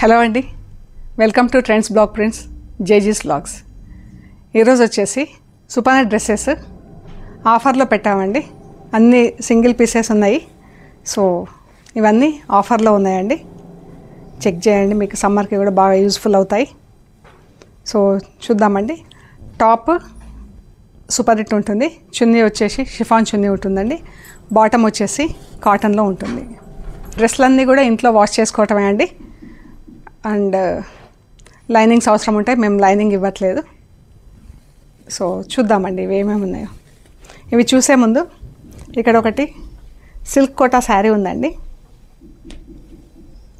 Hello అండి, welcome to trends blog prints జేజీస్ vlogs. ఈరోజు వచ్చేసి సుపానా డ్రెస్సెస్ ఆఫర్లో పెట్టామండి. అన్నీ సింగిల్ పీసెస్ ఉన్నాయి. సో ఇవన్నీ ఆఫర్లో ఉన్నాయండి. చెక్ చేయండి, మీకు సమ్మర్కి కూడా బాగా యూజ్ఫుల్ అవుతాయి. సో చూద్దామండి. టాప్ సూపర్ హిట్ ఉంటుంది. చున్నీ వచ్చేసి షిఫాన్ చున్నీ ఉంటుందండి. బాటమ్ వచ్చేసి కాటన్లో ఉంటుంది. డ్రెస్లన్నీ కూడా ఇంట్లో వాష్ చేసుకోవటమే అండి. అండ్ లైనింగ్స్ అవసరం ఉంటాయి, మేము లైనింగ్ ఇవ్వట్లేదు. సో చూద్దామండి ఇవి ఏమేమి ఉన్నాయో. ఇవి చూసే ముందు ఇక్కడ ఒకటి సిల్క్ కోటా శారీ ఉందండి.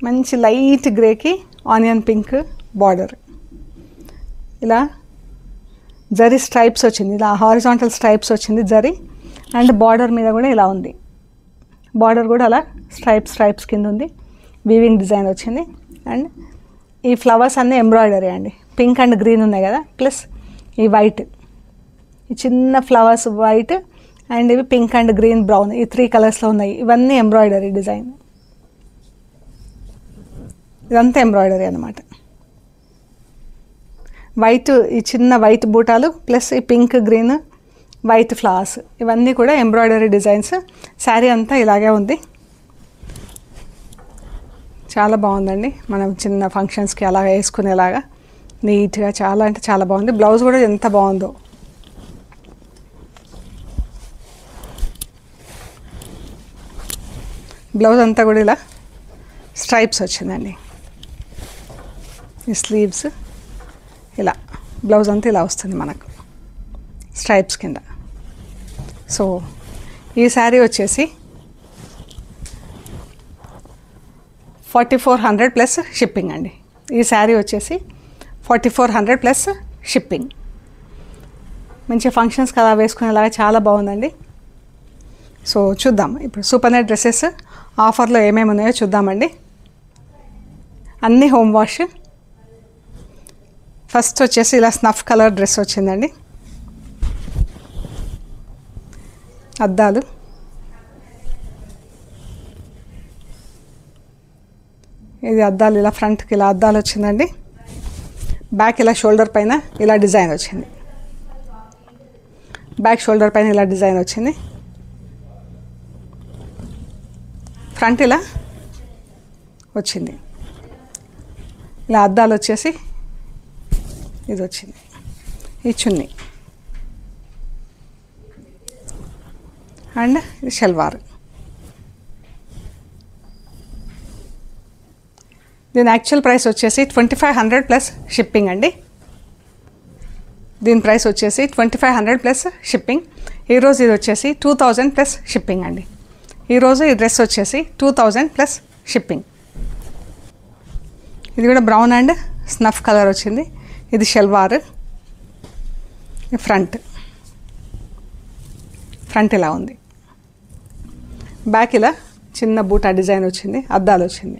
మంచి లైట్ గ్రేకి ఆనియన్ పింక్ బార్డర్, ఇలా జరీ స్ట్రైప్స్ వచ్చింది, ఇలా హారిజాంటల్ స్ట్రైప్స్ వచ్చింది జరీ. అండ్ బార్డర్ మీద కూడా ఇలా ఉంది, బార్డర్ కూడా అలా స్ట్రైప్స్ కింద ఉంది. వీవింగ్ డిజైన్ వచ్చింది. అండ్ ఈ ఫ్లవర్స్ అన్నీ ఎంబ్రాయిడరీ అండి. పింక్ అండ్ గ్రీన్ ఉన్నాయి కదా, ప్లస్ ఈ వైట్, ఈ చిన్న ఫ్లవర్స్ వైట్ అండ్ ఇవి పింక్ అండ్ గ్రీన్ బ్రౌన్, ఈ 3 కలర్స్లో ఉన్నాయి. ఇవన్నీ ఎంబ్రాయిడరీ డిజైన్, ఇదంతా ఎంబ్రాయిడరీ అన్నమాట. వైట్, ఈ చిన్న వైట్ బూటాలు ప్లస్ ఈ పింక్ గ్రీన్ వైట్ ఫ్లవర్స్, ఇవన్నీ కూడా ఎంబ్రాయిడరీ డిజైన్స్. శారీ అంతా ఇలాగే ఉంది. చాలా బాగుందండి. మనం చిన్న ఫంక్షన్స్కి అలా వేసుకునేలాగా నీట్గా, చాలా అంటే చాలా బాగుంది. బ్లౌజ్ కూడా ఎంత బాగుందో. బ్లౌజ్ అంతా కూడా ఇలా స్ట్రైప్స్ వచ్చిందండి. ఈ స్లీవ్స్ ఇలా, బ్లౌజ్ అంతా ఇలా వస్తుంది మనకు స్ట్రైప్స్ కింద. సో ఈ శారీ వచ్చేసి 4400 ప్లస్ షిప్పింగ్ అండి. ఈ శారీ వచ్చేసి 4400 ప్లస్ షిప్పింగ్. మంచి ఫంక్షన్స్కి అలా వేసుకునేలాగా చాలా బాగుందండి. సో చూద్దాం ఇప్పుడు సూపర్ నెట్ డ్రెస్సెస్ ఆఫర్లో ఏమేమి ఉన్నాయో చూద్దామండి. అన్నీ హోమ్ వాష్. ఫస్ట్ వచ్చేసి ఇలా స్నఫ్ కలర్ డ్రెస్ వచ్చిందండి. అద్దాలు, ఇది అద్దాలు, ఇలా ఫ్రంట్కి ఇలా అద్దాలు వచ్చిందండి. బ్యాక్ ఇలా షోల్డర్ పైన ఇలా డిజైన్ వచ్చింది. బ్యాక్ షోల్డర్ పైన ఇలా డిజైన్ వచ్చింది. ఫ్రంట్ ఇలా వచ్చింది. ఇలా అద్దాలు వచ్చేసి ఇది వచ్చింది. ఈ చున్నీ అండ్ ఇది షల్వార్. దీని యాక్చువల్ ప్రైస్ వచ్చేసి 2500 ప్లస్ షిప్పింగ్ అండి. దీని ప్రైస్ వచ్చేసి 2500 ప్లస్ షిప్పింగ్. ఈరోజు ఇది వచ్చేసి 2000 ప్లస్ షిప్పింగ్ అండి. ఈరోజు ఈ డ్రెస్ వచ్చేసి 2000 ప్లస్ షిప్పింగ్. ఇది కూడా బ్రౌన్ అండ్ స్నఫ్ కలర్ వచ్చింది. ఇది షల్వార్. ఫ్రంట్ ఇలా ఉంది. బ్యాక్ ఇలా చిన్న బూటా డిజైన్ వచ్చింది. అద్దాలు వచ్చింది.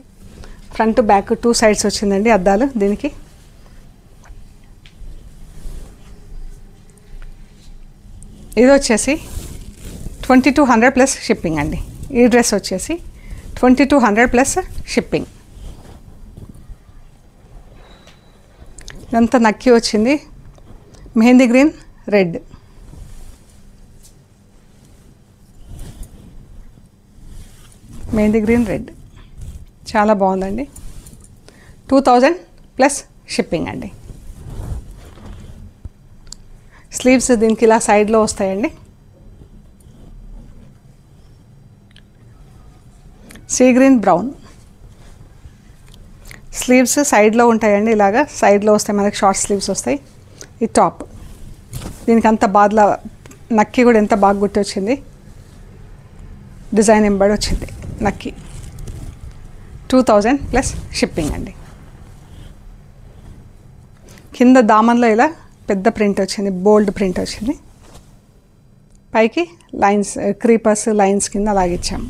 ఫ్రంట్ బ్యాక్ 2 సైడ్స్ వచ్చిందండి అద్దాలు దీనికి. ఇది వచ్చేసి 2200 ప్లస్ షిప్పింగ్ అండి. ఈ డ్రెస్ వచ్చేసి 2200 ప్లస్ షిప్పింగ్. ఇదంతా నక్కి వచ్చింది. Mehndi green red, mehndi green red చాలా బాగుందండి. 2000 ప్లస్ షిప్పింగ్ అండి. స్లీవ్స్ దీనికి ఇలా సైడ్లో వస్తాయండి. సీ గ్రీన్ బ్రౌన్, స్లీవ్స్ సైడ్లో ఉంటాయండి. ఇలాగా సైడ్లో వస్తాయి మనకి, షార్ట్ స్లీవ్స్ వస్తాయి. ఈ టాప్ దీనికి అంత బాద్లా నక్కి కూడా ఎంత బాగా గుర్తు వచ్చింది. డిజైన్ ఎంబడి వచ్చింది నక్కి. 2000 ప్లస్ షిప్పింగ్ అండి. కింద దామన్లో ఇలా పెద్ద ప్రింట్ వచ్చింది, బోల్డ్ ప్రింట్ వచ్చింది. పైకి లైన్స్, క్రీపర్స్ లైన్స్ కింద అలాగిచ్చాము.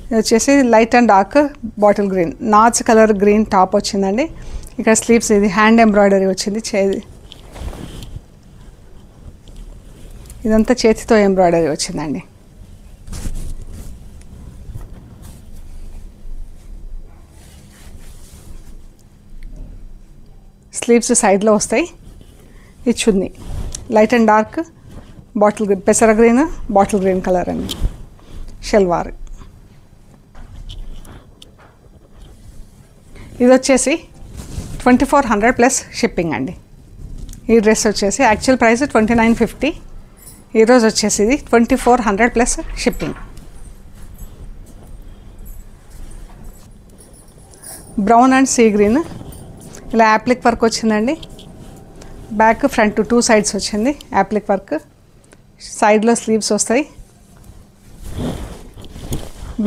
ఇది వచ్చేసి light and dark bottle green, notch colour green top వచ్చిందండి. ఇక్కడ స్లీవ్స్ ఇది హ్యాండ్ ఎంబ్రాయిడరీ వచ్చింది. ఇదంతా చేతితో ఎంబ్రాయిడరీ వచ్చిందండి. స్లీవ్స్ సైడ్లో వస్తాయి. ఇది chunni light and dark bottle green, పెసర గ్రీన్ బాటిల్ గ్రీన్ కలర్ అండి. షల్వార్ ఇది వచ్చేసి 2400 ప్లస్ షిప్పింగ్ అండి. ఈ డ్రెస్ వచ్చేసి యాక్చువల్ ప్రైస్ 2950, ఈరోజు వచ్చేసి ఇది 2400 plus shipping. Brown and sea green ఇలా యాప్లిక్ వర్క్ వచ్చిందండి. బ్యాక్ ఫ్రంట్ 2 సైడ్స్ వచ్చింది యాప్లిక్ వర్క్. సైడ్లో స్లీవ్స్ వస్తాయి.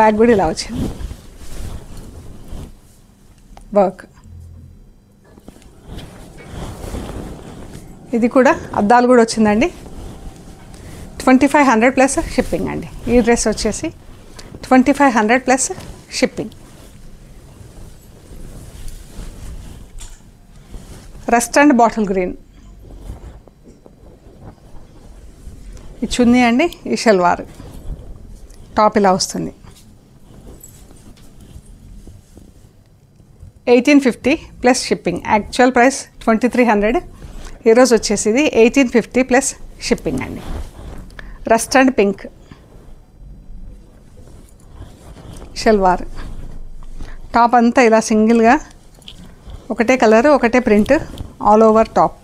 బ్యాక్ కూడా ఇలా వచ్చింది వర్క్. ఇది కూడా అద్దాలు కూడా వచ్చిందండి. 2500 ప్లస్ షిప్పింగ్ అండి. ఈ డ్రెస్ వచ్చేసి 2500 plus shipping. Rust and bottle green ఈ చున్నీ అండి. ఈ షల్వార్ టాప్ ఇలా వస్తుంది. 1850 ప్లస్ షిప్పింగ్. యాక్చువల్ ప్రైస్ 2300, ఈరోజు వచ్చేసి ఇది 1850 ప్లస్ షిప్పింగ్ అండి. Rust and pink salwar top అంతా ఇలా సింగిల్గా ఒకటే కలరు ఒకటే print all over top.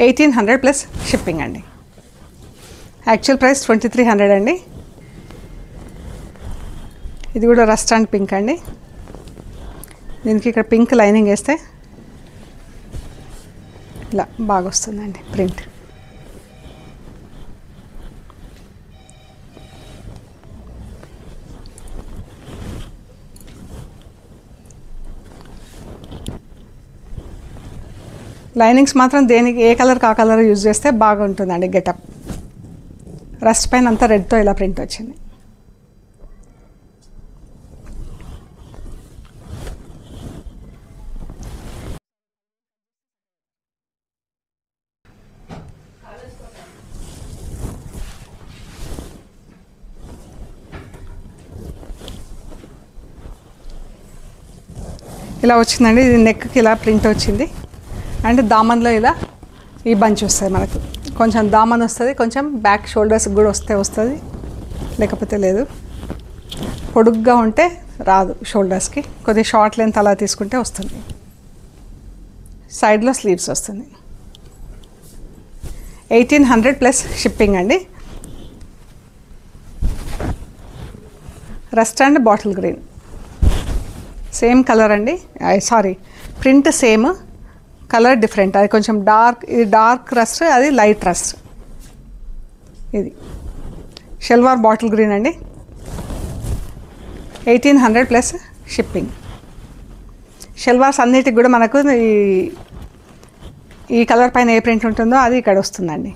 $1800 plus shipping అండి. యాక్చువల్ ప్రైస్ 2300 అండి. ఇది కూడా రస్ట్ అండ్ పింక్ అండి. దీనికి ఇక్కడ పింక్ లైనింగ్ వేస్తే ఇలా బాగా వస్తుందండి ప్రింట్. లైనింగ్స్ మాత్రం దేనికి ఏ కలర్కి ఆ కలర్ యూజ్ చేస్తే బాగా ఉంటుందండి గెటప్. రస్ట్ పైన అంతా రెడ్తో ఇలా ప్రింట్ వచ్చింది. ఇలా వచ్చిందండి. ఇది నెక్కి ఇలా ప్రింట్ వచ్చింది. అండ్ దామన్లో ఇలా ఈ బంచ్ వస్తుంది మనకు. కొంచెం దామన్ వస్తుంది, కొంచెం బ్యాక్ షోల్డర్స్ కూడా వస్తుంది, లేకపోతే లేదు. పొడుగ్గా ఉంటే రాదు షోల్డర్స్కి, కొద్దిగా షార్ట్ లెంత్ అలా తీసుకుంటే వస్తుంది. సైడ్లో స్లీవ్స్ వస్తుంది. 1800 ప్లస్ షిప్పింగ్ అండి. Rust and bottle green same colour అండి. Sorry, print same, colour different. అది కొంచెం డార్క్, ఇది డార్క్ రస్ట్, అది లైట్ రస్ట్. ఇది షల్వార్ బాటిల్ గ్రీన్ అండి. 1800 ప్లస్ షిప్పింగ్. షల్వార్స్ అన్నిటికి కూడా మనకు ఈ కలర్ పైన ఏ ప్రింట్ ఉంటుందో అది ఇక్కడ వస్తుందండి.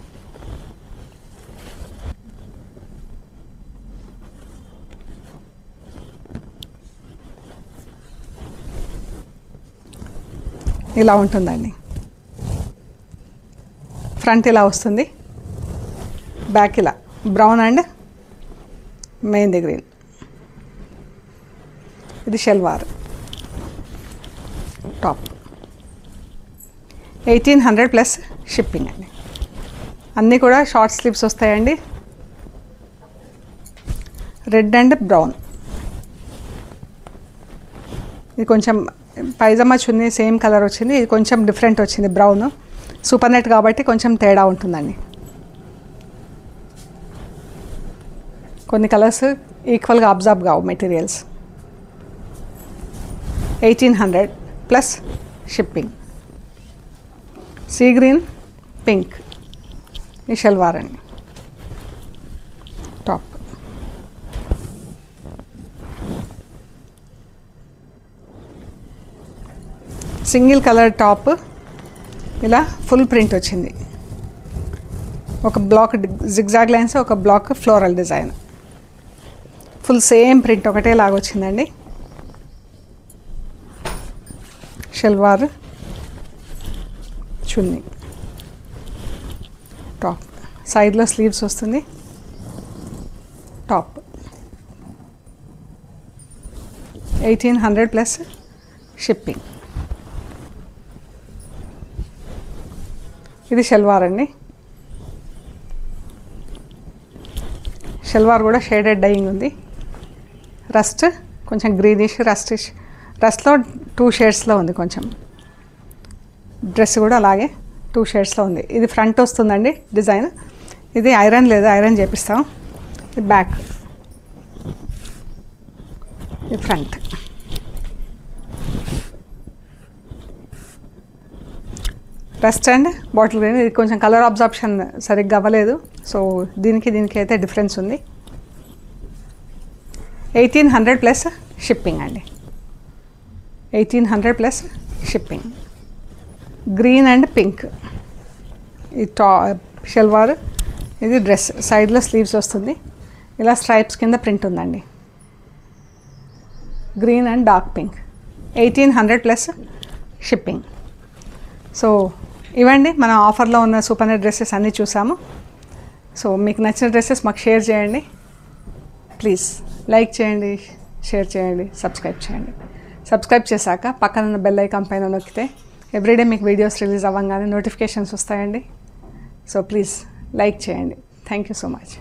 ఇలా ఉంటుందండి. ఫ్రంట్ ఇలా వస్తుంది, బ్యాక్ ఇలా బ్రౌన్ అండ్ మెహందీ గ్రీన్. ఇది షల్వార్ టాప్. 1800 ప్లస్ షిప్పింగ్ అండి. అన్నీ కూడా షార్ట్ స్లీవ్స్ వస్తాయండి. Red and brown. ఇది కొంచెం పైజామా చున్నీ సేమ్ కలర్ వచ్చింది, ఇది కొంచెం డిఫరెంట్ వచ్చింది బ్రౌన్. సూపర్ నెట్ కాబట్టి కొంచెం తేడా ఉంటుందండి. కొన్ని కలర్స్ ఈక్వల్గా అబ్జర్వ్ కావు materials. 1800 plus shipping. See green pink ఈ షల్వార్ అండి టాప్. సింగిల్ కలర్ టాప్ ఇలా ఫుల్ ప్రింట్ వచ్చింది. ఒక బ్లాక్ జిగ్జాగ్ లైన్స్, ఒక black floral design. Full same print ఒకటే లాగా వచ్చిందండి. షల్వార్ చున్నీ టాప్. సైడ్లో స్లీవ్స్ వస్తుంది. Top 1800 plus shipping. ఇది షల్వార్ అండి. షల్వార్ కూడా షేడెడ్ డైయింగ్ ఉంది. రస్ట్ కొంచెం గ్రీనిష్ రస్టిష్, రస్ట్లో 2 షేడ్స్లో ఉంది. కొంచెం డ్రెస్ కూడా అలాగే 2 షేడ్స్లో ఉంది. ఇది ఫ్రంట్ వస్తుందండి డిజైన్. ఇది ఐరన్ లేదు, ఐరన్ చేపిస్తాం. ఇది బ్యాక్, ఇది front. Rust and bottle green. ఇది కొంచెం కలర్ అబ్జార్ప్షన్ సరిగ్గా అవ్వలేదు, సో దీనికి అయితే డిఫరెన్స్ ఉంది. 1800 ప్లస్ షిప్పింగ్ అండి. 1800 plus shipping. Green and pink. ఈ షల్వార్, ఇది డ్రెస్. సైడ్లో స్లీవ్స్ వస్తుంది, ఇలా స్ట్రైప్స్ కింద ప్రింట్ ఉందండి. Green and dark pink. 1800 plus shipping. So ఇవండి మన ఆఫర్లో ఉన్న సూపర్ నెట్ డ్రెస్సెస్ అన్నీ చూసాము. సో మీకు నచ్చిన డ్రెస్సెస్ మాకు షేర్ చేయండి. ప్లీజ్ లైక్ చేయండి, షేర్ చేయండి, సబ్స్క్రైబ్ చేయండి. సబ్స్క్రైబ్ చేశాక పక్కన ఉన్న బెల్ ఐకాన్ పైన నొక్కితే ఎవ్రీడే మీకు వీడియోస్ రిలీజ్ అవ్వగానే నోటిఫికేషన్స్ వస్తాయండి. సో ప్లీజ్ లైక్ చేయండి. Thank you so much.